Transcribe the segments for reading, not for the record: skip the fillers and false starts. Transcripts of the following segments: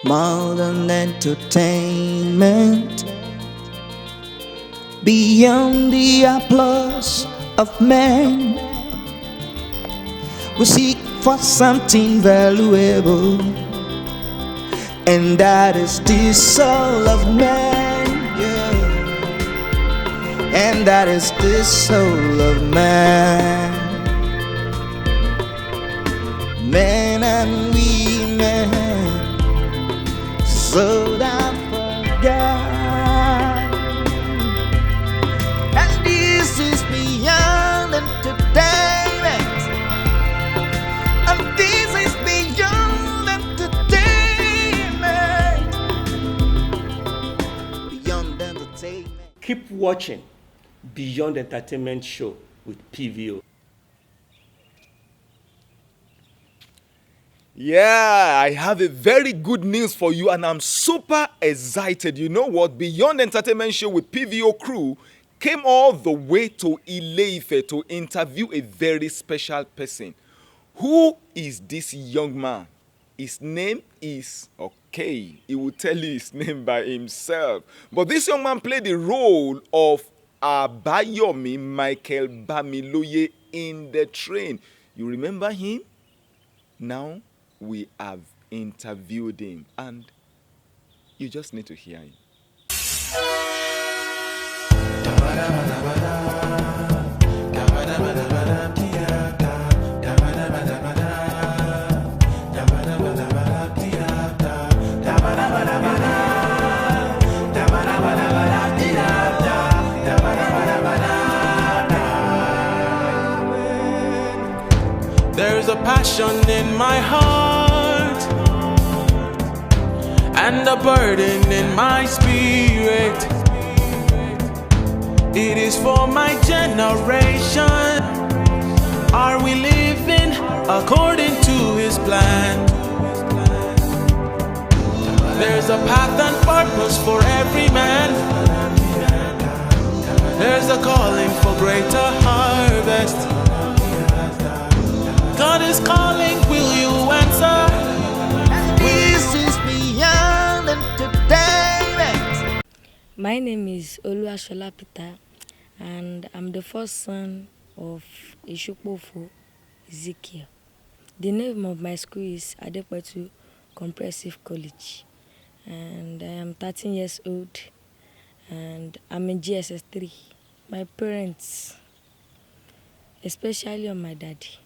more than entertainment, beyond the applause of men. We seek for something valuable, and that is the soul of man, yeah. And that is the soul of man. Men and women so down for God, and this is beyond entertainment, and this is beyond entertainment, beyond entertainment. Keep watching Beyond Entertainment Show with PVO. Yeah, I have a very good news for you and I'm super excited. You know what? Beyond Entertainment Show with PVO crew came all the way to Ile-Ife to interview a very special person. Who is this young man? His name is, okay, he will tell you his name by himself. But this young man played the role of Abayomi Mike-Bamiloye in The Train. You remember him? Now we have interviewed him and you just need to hear him. There's a passion in my heart and a burden in my spirit. It is for my generation. Are we living according to His plan? There's a path and purpose for every man. There's a calling for greater harvest. God is calling, will you answer? This is beyond entertainment. My name is Ola Xalapa, and I'm the first son of Esupofo, Ezekiel. The name of my school is Adepetu Comprehensive College, and I am 13 years old, and I'm in GSS 3. My parents, especially on my daddy,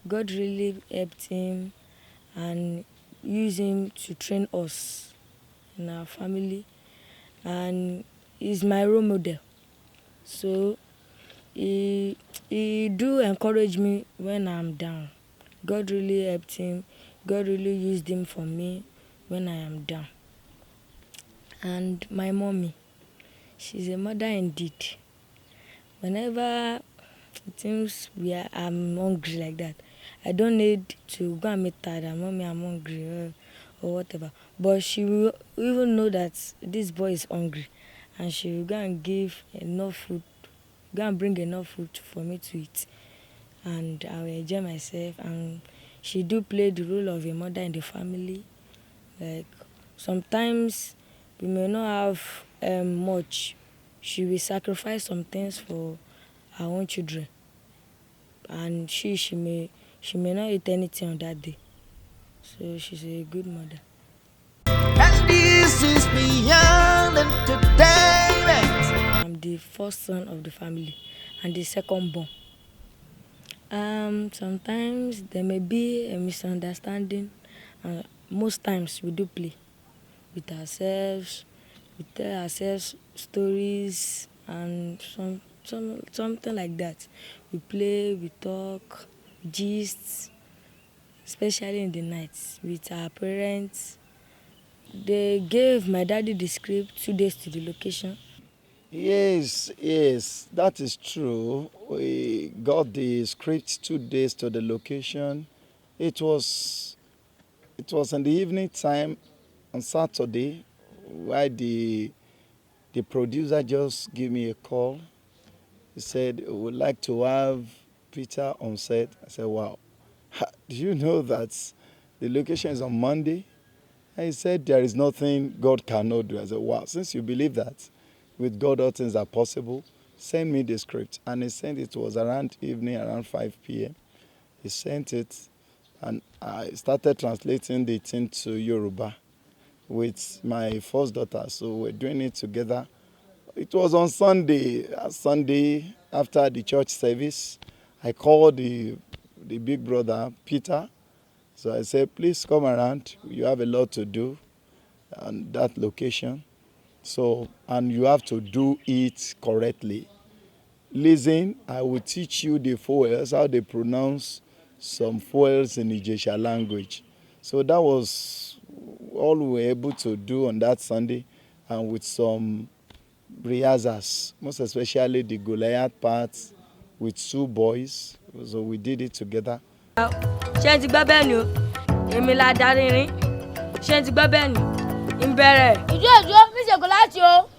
God really helped him and used him to train us in our family, and he's my role model. So he do encourage me when I'm down. God really helped him. God really used him for me when I am down. And my mommy, she's a mother indeed. Whenever it seems I'm hungry like that, I don't need to go and meet her that mommy I'm hungry or whatever. But she will even know that this boy is hungry, and she will go and give enough food, go and bring enough food for me to eat, and I will enjoy myself. And she do play the role of a mother in the family. Like sometimes we may not have much. She will sacrifice some things for her own children, and she may not eat anything on that day. So she's a good mother. And this is beyond entertainment. I'm the first son of the family and the second born. Sometimes there may be a misunderstanding. Most times we do play with ourselves. We tell ourselves stories and something like that. We play, we talk, gist, especially in the nights with our parents. They gave my daddy the script 2 days to the location. Yes, that is true. We got the script 2 days to the location. It was in the evening time on Saturday, why the producer just gave me a call. He said, we would like to have Peter on set. I said, wow. Do you know that the location is on Monday? And he said, there is nothing God cannot do. I said, wow, since you believe that, with God all things are possible, send me the script. And he sent it. It was around evening, around 5 p.m. He sent it, and I started translating the thing to Yoruba with my first daughter. So we're doing it together. It was on Sunday. Sunday, after the church service, I called the big brother, Peter. So I said, please come around. You have a lot to do on that location. So, and you have to do it correctly. Listen, I will teach you the vowels, how they pronounce some vowels in Ijesha language. So that was all we were able to do on that Sunday, and with some Realizas, most especially the Goliath part with 2 boys. So we did it together. ṣé ti gbọ́ bẹ́ẹ̀ ni o èmi la darí rin ṣé ti gbọ́ bẹ́ẹ̀ ni ń bẹ̀rẹ̀. ìjọ mi ṣe Gòláyátì o.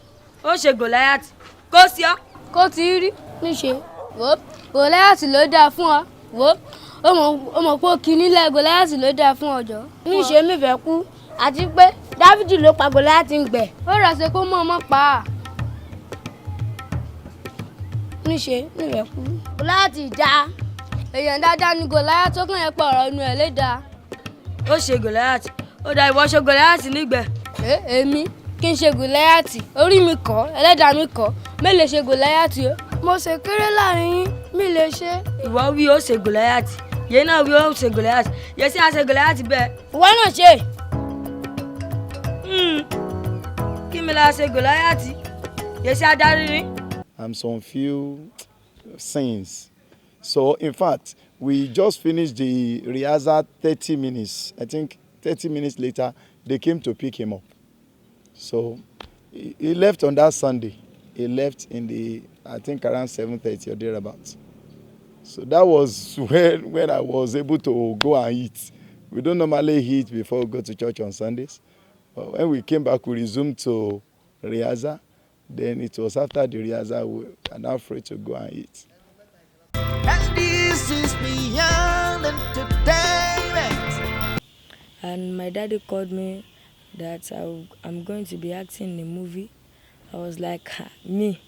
ó ṣe Gòláyátì kó sí ọ. kó ti rí níṣe wò Gòláyátì ló dáa fún ọ wò ó mọ̀ pé ó kì í nílẹ̀ Gòláyátì ló dáa fún ọjọ́. níṣe mi fẹ́ kú àti pé Dáfídì ló pa Gòláyátì ń gbẹ. ó rà ṣe kó mọ̀ ọmọ pa á. níṣe mi fẹ́ kú. Gòláyátì dáa. èèyàn dáadáa ni Gòláyátì tó kàn yẹn pọ̀ ọ̀rọ̀ inú ẹ̀ lè dáa. ó ṣe Gòláyátì ó dá ìwọ ṣe Gòláyátì nígbẹ̀. èmi kí n ṣe Gòláyátì orí mi kọ́ ẹlẹ́dàá mi kọ́ mi lè ṣe Gòláyátì o. mo ṣe kéré láàrin yín mi lè ṣe. ìwọ wí ó ṣe Gòláyátì yẹn náà wí ó ṣe Gòláyátì yẹn sì á ṣe Gòláyátì bẹ́ẹ̀. ìwọ náà ṣe. kí mi la ṣe Gòláyátì yẹn sì á darí rin. And some few scenes. So in fact, we just finished the Realiza 30 minutes. I think 30 minutes later, they came to pick him up. So he left on that Sunday. He left in the, I think around 7:30 or thereabouts. So that was when I was able to go and eat. We don't normally eat before we go to church on Sundays. But when we came back, we resumed to Realiza. Then it was after the Realiza we are now free to go and eat. And this is beyond entertainment. And my daddy called me that I'm going to be acting in a movie. I was like, me,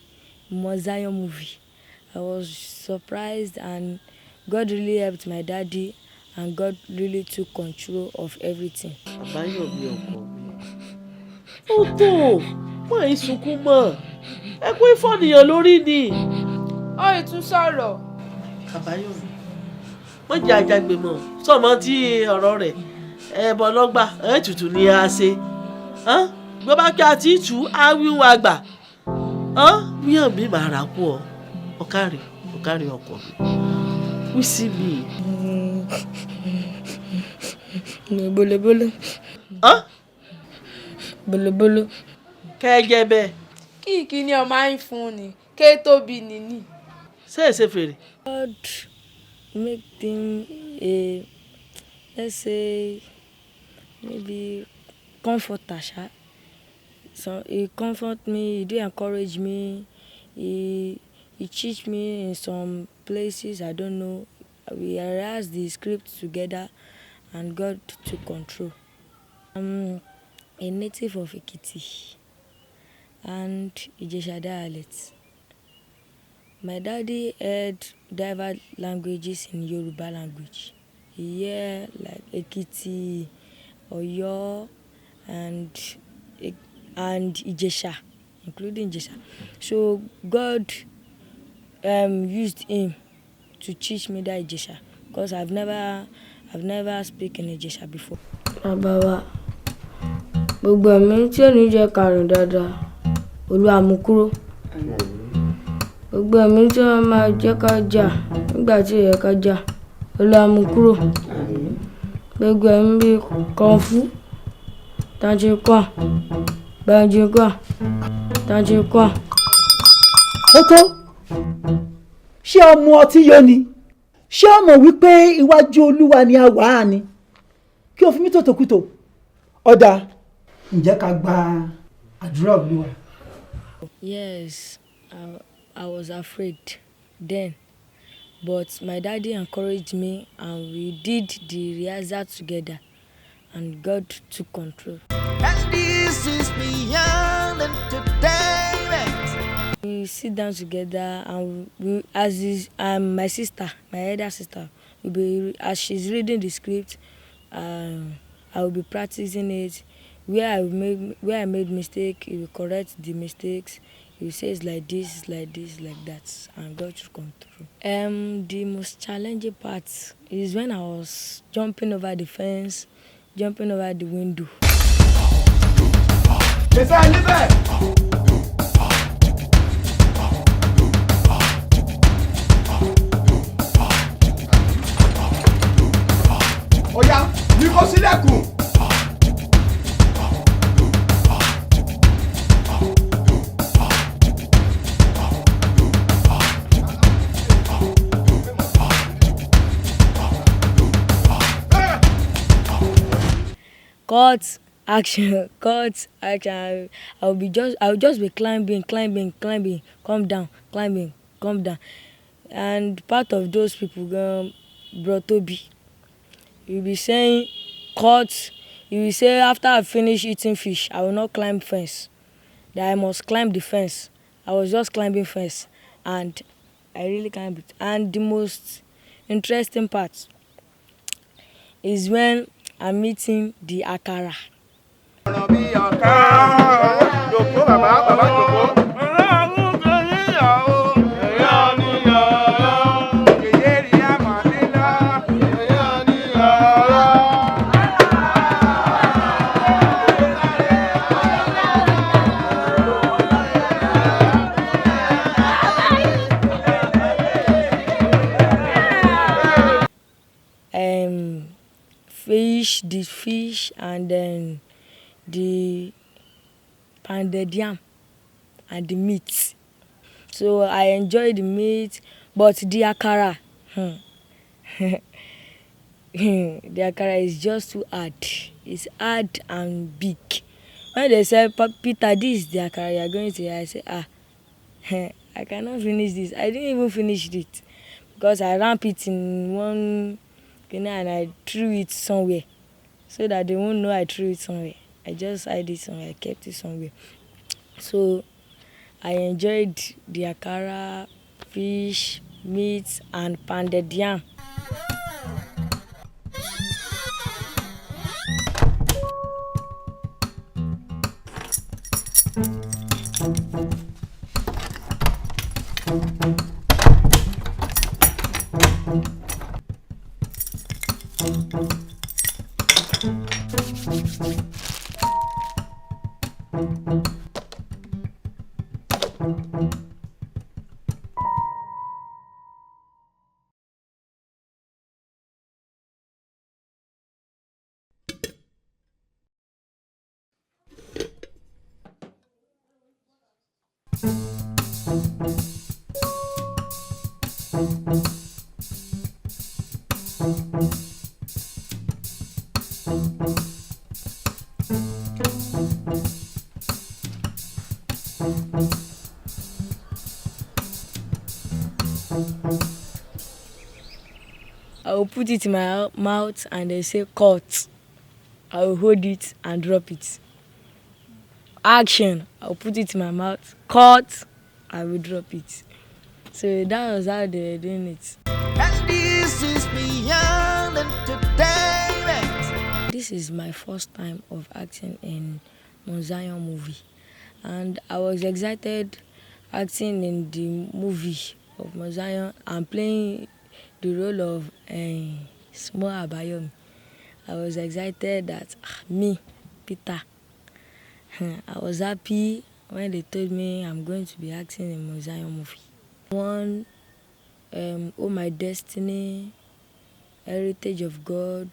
Mozayo movie. I was surprised, and God really helped my daddy, and God really took control of everything. Abayomi ọkọ mi. Ó tó, má ì sunkún mọ́. Ẹkún ìfọ̀nìyàn lórí ni. Ó ìtún sọ̀rọ̀. Abayomi, má jẹ́ àjàgbé mọ́. Sọ̀mọ́ tí ọ̀rọ̀ rẹ̀ ẹ̀bọ̀ lọ́gbà ètùtù ni a ṣe. Gbọ́ bá kí a ti tù á wíwọ́n àgbà. Wíyàn mi máa rà kú ọ. Ọ̀kàrí ọkọ mi. Wí sí mi. Bolo. Bolo. Kẹ́ ẹ jẹ bẹ́ẹ̀. Kí ni ọmọ ayín fún ni ké tóbi nìní. Ṣé ẹ ṣe fèrè? God make him let's say maybe comforter. So he comfort me, he do encourage me, he teach me in some places I don't know. We rehearsed the script together, and God took control. I'm a native of Ekiti and Ijesha dialect. My daddy heard diverse languages in Yoruba language. He heard like Ekiti, Oyo, and Ijesha, including Ijesha. So God used him to teach me that Ijesha, because I've never spoken Ijesha before. Bàbá gbogbo ẹ̀mí tí ò ní jẹ́ karùn dáadáa Olúwa mú kúrò. Gbogbo ẹ̀mí tí wọ́n máa jẹ́ ká jà nígbà tí ó yẹ ká jà Olúwa mú kúrò. Gbogbo ẹ̀mí bíi kọ̀ǹfù, tàǹtìkọ̀, bàǹjìkọ̀, tàǹtìkọ̀. Ó tó, ṣé ọmọ ọtí yó ni? Ṣé ọmọ wípé iwájú Olúwa ni a wà á ni? Kí o fi mí tòtòkútò. Ọ̀dà, ǹjẹ́ ká gba àdúrà Olúwa? Yes, I was afraid then, but my daddy encouraged me, and we did the rehearsal together, and God took control. And this is beyond entertainment. We sit down together and my sister, my elder sister, will be as she's reading the script, I will be practicing it. Where I made mistake, he will correct the mistakes. He will say it's like this, like that, and God should come through. The most challenging part is when I was jumping over the fence, jumping over the window. Oya, ní kó sílẹ̀kùn. Cut, action, cut, action. I will just be climbing, come down, climbing, come down. And part of those people brought Toby. He will be saying, cut. He will say, after I finish eating fish, I will not climb fence. That I must climb the fence. I was just climbing fence, and I really climbed it. And the most interesting part is when I'm eating the akara. The fish, and then the pounded yam and the meat. So I enjoy the meat, but the akara, the akara is just too hard. It's hard and big. When they say, Peter, this is the akara you are going to eat, I say, I cannot finish this. I didn't even finish it because I wrapped it in one, and I threw it somewhere, so that they won't know I threw it somewhere. I just hid it somewhere. I kept it somewhere. So I enjoyed the akara, fish, meat, and pounded yam. I will put it in my mouth and they say cut. I will hold it and drop it. Action. I will put it in my mouth. Cut. I will drop it. So that was how they were doing it. And this is beyond entertainment. This is my first time of acting in Mount Zion movie, and I was excited acting in the movie of Mount Zion and playing the role of small Abayomi. I was excited that me, Peter. I was happy when they told me I'm going to be acting in Mount Zion movie. One, Oh My Destiny, Heritage of God,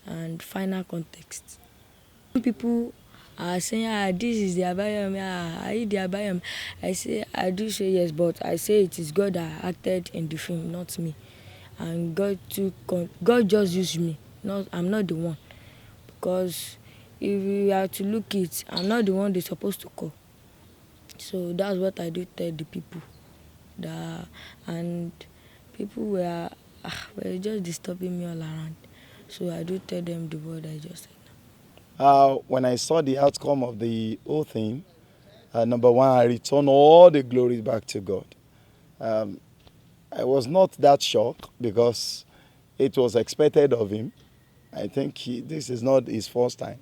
and Final Context. Some people are saying, this is the Abayomi, are you the Abayomi? I say, I do say yes, but I say it is God that acted in the film, not me. And God just used me. I'm not the one. Because if you are to look it, I'm not the one they're supposed to call. So that's what I do tell the people. And people were just disturbing me all around. So I do tell them the word I just said. When I saw the outcome of the whole thing, number one, I return all the glory back to God. I was not that shocked because it was expected of him. I think this is not his first time.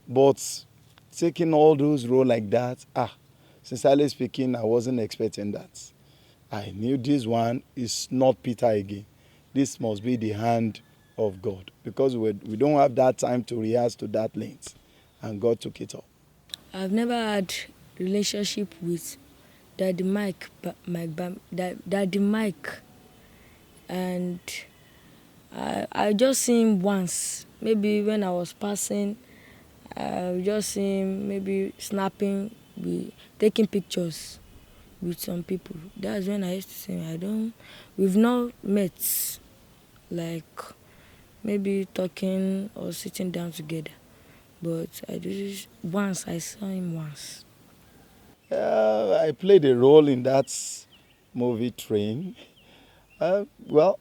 But taking all those roles like that, sincerely speaking, I wasn't expecting that. I knew this one is not Peter again. This must be the hand of God because we don't have that time to rehearse to that length. And God took it up. I've never had relationship with Daddy Mike, Daddy Mike, and I just see him once. Maybe when I was passing, I just see him maybe snapping, taking pictures with some people. That's when I used to see him. We've not met, like maybe talking or sitting down together. But I saw him once. I played a role in that movie Train. Well,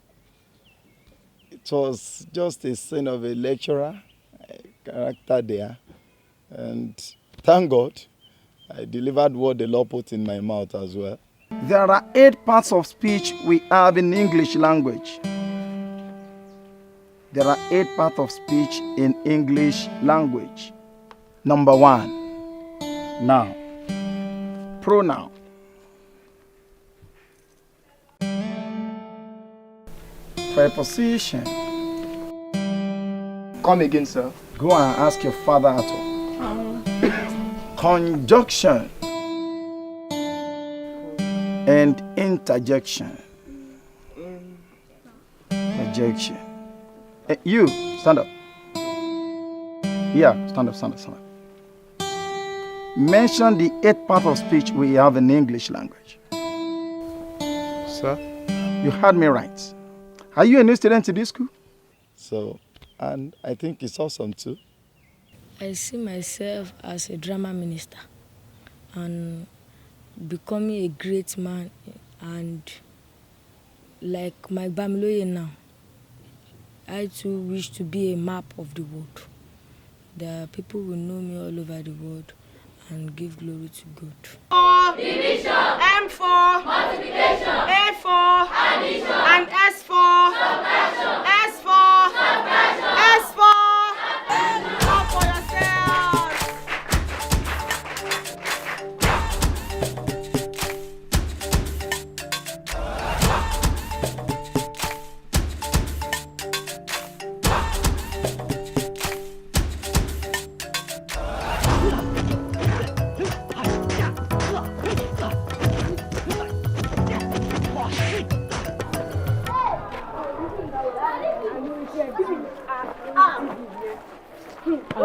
it was just a scene of a lecturer, a character there. And thank God, I delivered what the Lord put in my mouth as well. There are 8 parts of speech we have in English language. There are 8 parts of speech in English language. Number 1, noun, pronoun. Preposition. Come again, sir. Go and ask your father at all. Conjunction and interjection. Interjection. You, stand up. Yeah, stand up. Mention the 8 parts of speech we have in English language. Sir? You heard me right. Are you a new student to this school? So, and I think it's awesome too. I see myself as a drama minister and becoming a great man, and like Mike-Bamiloye now, I too wish to be a map of the world. The people will know me all over the world and give glory to God. Division. M for multiplication. A for addition. And S for subtraction. S for subtraction. S for clap for yourselves.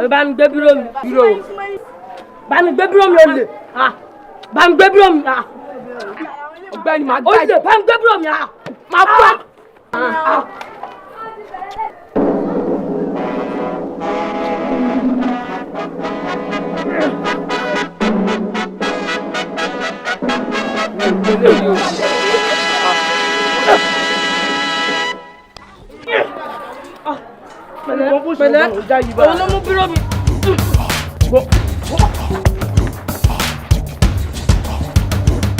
Bá mi gbé bírò mi. Bá mi gbé bírò mi olè. Bá mi gbé bírò mi. Ọ̀gbẹ́ni máa gbá ìdè. Bá mi gbé bírò mi. Máa kú ẹ. Pẹ̀lẹ́, òun ló mú bírò mi.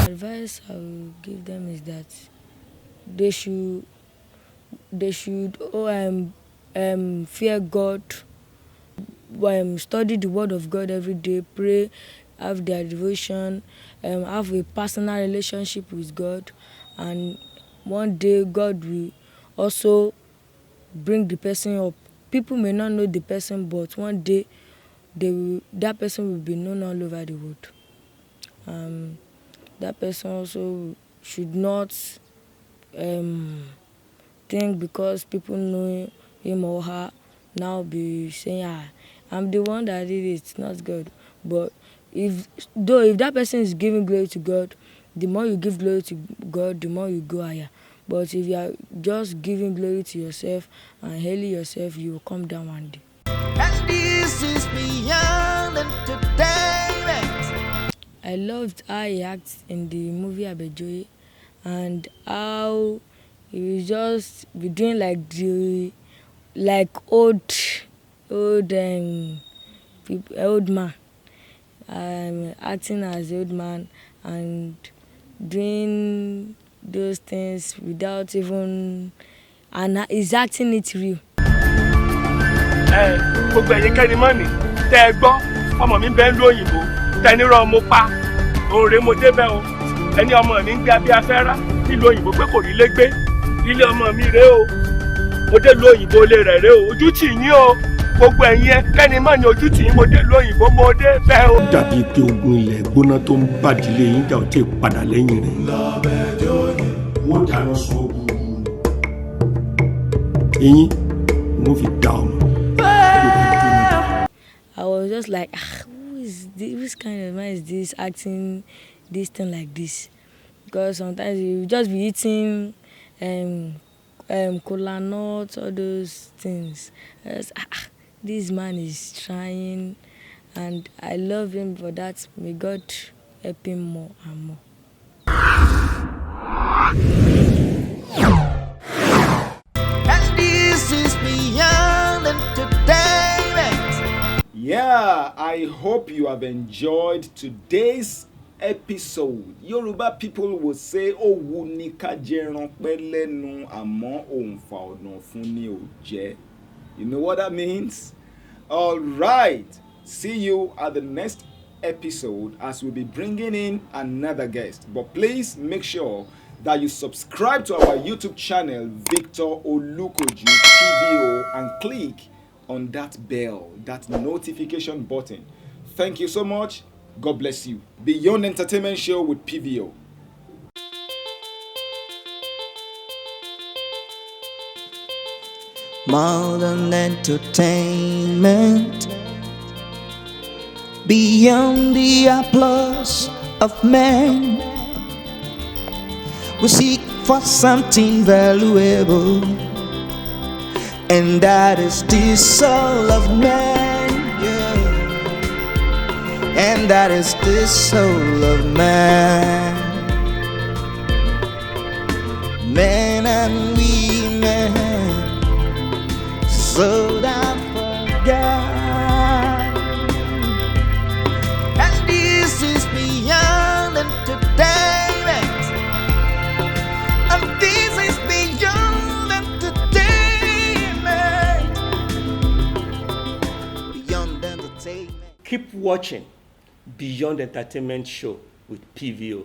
Advice I will give them is that they should fear God, study the word of God every day, pray, have their devotion, have a personal relationship with God, and one day God will also bring the person up. People may not know the person, but one day that person will be known all over the world. That person also should not think because people know him or her now be saying, I'm the one that did it, not God. But if that person is giving glory to God, the more you give glory to God, the more you go higher. But if you are just giving glory to yourself and hailing yourself, you will come down one day. And this is beyond entertainment. I loved how he acted in the movie Abayomi, and how he will just be doing like the like old man, acting as old man and doing those things without even, and is acting it real. Gbogbo ẹ̀yin kẹ́ni mọ́ni tẹ́ ẹ gbọ́ ọmọ mi bẹ́ẹ̀ ń lo òyìnbó tẹnirọ́ mo pa òun rèé mo débẹ̀ o ẹni ọmọ mi ń gbé abẹ́ afẹ́rá nílùú òyìnbó pé kò rí lé gbé ilé ọmọ mi rèé o mo dé lu òyìnbó ilé rẹ̀ rèé o ojú tì yín o gbogbo ẹ̀yin ẹ kẹ́ni mọ́ni ojú tì yín mo dé lu òyìnbó mo dé bẹ́ẹ̀ o. Dàbí pé ogun ilẹ̀ gbóná tó ń bàdílé yín jà ò tí ì padà lẹ́yìn rẹ̀. Wọ́n dáná sun ogun eyín mo fi dá ọmọ. I was just like, who is this? Which kind of man is this acting this thing like this? Because sometimes you just be eating cola nuts, all those things. This man is trying, and I love him for that. May God help him more and more. And this is beyond entertainment. Yeah, I hope you have enjoyed today's episode. Yoruba people will say, "Owu ni ká jẹran pẹ́ lẹ́nu, àmọ́ òǹfà ọ̀nà fún ni ò jẹ." You know what that means? All right. See you at the next episode as we'll be bringing in another guest. But please make sure that you subscribe to our YouTube channel, Victor Olukoju PVO, and click on that bell, that notification button. Thank you so much. God bless you. Beyond Entertainment Show with PVO. Modern entertainment, beyond the applause of men, we seek for something valuable, and that is the soul of man, yeah. And that is the soul of man. Men and women sold out for God, and this is beyond entertainment, and this is beyond entertainment, beyond entertainment. Keep watching Beyond Entertainment Show with PVO.